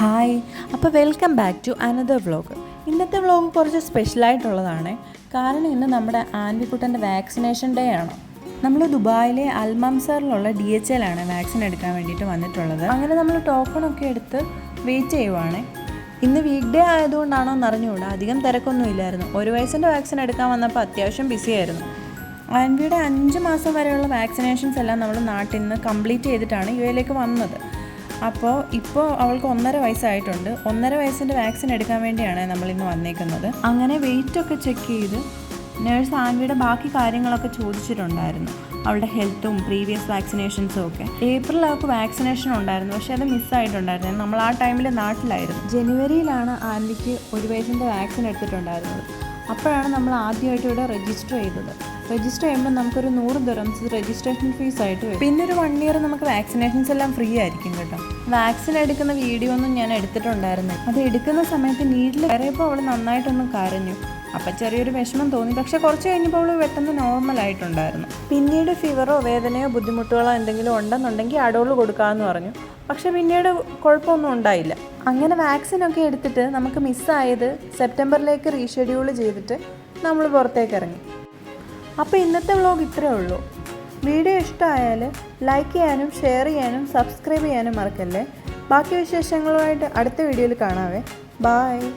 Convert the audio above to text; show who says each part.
Speaker 1: Hi, അപ്പോൾ welcome back to another vlog. ഇന്നത്തെ vlog കുറച്ച് സ്പെഷ്യലായിട്ടുള്ളതാണ്. കാരണം ഇന്ന് നമ്മുടെ ആൻവിക്കുട്ടൻ്റെ വാക്സിനേഷൻ ഡേ ആണ്. നമ്മൾ ദുബായിലെ അൽമംസറിലുള്ള DHL ആണ് വാക്സിൻ എടുക്കാൻ വേണ്ടിയിട്ട് വന്നിട്ടുള്ളത്. അങ്ങനെ നമ്മൾ ടോക്കണൊക്കെ എടുത്ത് വെയിറ്റ് ചെയ്യുവാണ്. ഇന്ന് വീക്ക് ഡേ ആയതുകൊണ്ടാണോ എന്നറിഞ്ഞുകൂടാ, അധികം തിരക്കൊന്നും ഇല്ലായിരുന്നു. 1 വയസ്സിൻ്റെ വാക്സിൻ എടുക്കാൻ വന്നപ്പോൾ അത്യാവശ്യം ബിസിയായിരുന്നു. ആൻവിയുടെ 5 മാസം വരെയുള്ള വാക്സിനേഷൻസ് എല്ലാം നമ്മൾ നാട്ടിൽ നിന്ന് കംപ്ലീറ്റ് ചെയ്തിട്ടാണ് UAE വന്നത്. ഇപ്പോൾ അവൾക്ക് 1.5 വയസ്സായിട്ടുണ്ട്. 1.5 വയസ്സിൻ്റെ വാക്സിൻ എടുക്കാൻ വേണ്ടിയാണ് നമ്മളിന്ന് വന്നേക്കുന്നത്. അങ്ങനെ വെയിറ്റൊക്കെ ചെക്ക് ചെയ്ത് നേഴ്സ് ആൻവിയുടെ ബാക്കി കാര്യങ്ങളൊക്കെ ചോദിച്ചിട്ടുണ്ടായിരുന്നു, അവളുടെ ഹെൽത്തും പ്രീവിയസ് വാക്സിനേഷൻസും ഒക്കെ. ഏപ്രിൽ അവൾക്ക് വാക്സിനേഷൻ ഉണ്ടായിരുന്നു, പക്ഷേ അത് മിസ്സായിട്ടുണ്ടായിരുന്നു. നമ്മൾ ആ ടൈമിൽ നാട്ടിലായിരുന്നു. ജനുവരിയിലാണ് ആൻവിക്ക് 1 വയസ്സിൻ്റെ വാക്സിൻ എടുത്തിട്ടുണ്ടായിരുന്നത്. അപ്പോഴാണ് നമ്മൾ ആദ്യമായിട്ട് ഇവിടെ രജിസ്റ്റർ ചെയ്തത്. രജിസ്റ്റർ ചെയ്യുമ്പോൾ നമുക്കൊരു 100 ദിർഹംസ് രജിസ്ട്രേഷൻ ഫീസ് ആയിട്ട് വരും. പിന്നെ ഒരു 1 ഇയർ നമുക്ക് വാക്സിനേഷൻസ് എല്ലാം ഫ്രീ ആയിരിക്കും കേട്ടോ. വാക്സിൻ എടുക്കുന്ന വീഡിയോ ഒന്നും ഞാൻ എടുത്തിട്ടുണ്ടായിരുന്നില്ല. അത് എടുക്കുന്ന സമയത്ത് നീഡിൽ കയറിയപ്പോൾ അവൾ നന്നായിട്ടൊന്ന് കരഞ്ഞു. അപ്പം ചെറിയൊരു വിഷമം തോന്നി. പക്ഷേ കുറച്ച് കഴിഞ്ഞപ്പോൾ അവൾ പെട്ടെന്ന് നോർമലായിട്ടുണ്ടായിരുന്നു. പിന്നീട് ഫീവറോ വേദനയോ ബുദ്ധിമുട്ടുകളോ എന്തെങ്കിലും ഉണ്ടെന്നുണ്ടെങ്കിൽ അഡോള് കൊടുക്കാമെന്ന് പറഞ്ഞു. പക്ഷേ പിന്നീട് കുഴപ്പമൊന്നും ഉണ്ടായില്ല. അങ്ങനെ വാക്സിനൊക്കെ എടുത്തിട്ട് നമുക്ക് മിസ്സായത് സെപ്റ്റംബറിലേക്ക് റീഷെഡ്യൂൾ ചെയ്തിട്ട് നമ്മൾ പുറത്തേക്ക് ഇറങ്ങി. അപ്പോൾ ഇന്നത്തെ വ്ളോഗ് ഇത്രയേ ഉള്ളൂ. വീഡിയോ ഇഷ്ടമായാൽ ലൈക്ക് ചെയ്യാനും ഷെയർ ചെയ്യാനും സബ്സ്ക്രൈബ് ചെയ്യാനും മറക്കല്ലേ. ബാക്കി വിശേഷങ്ങളുമായിട്ട് അടുത്ത വീഡിയോയിൽ കാണാവേ. ബായ്.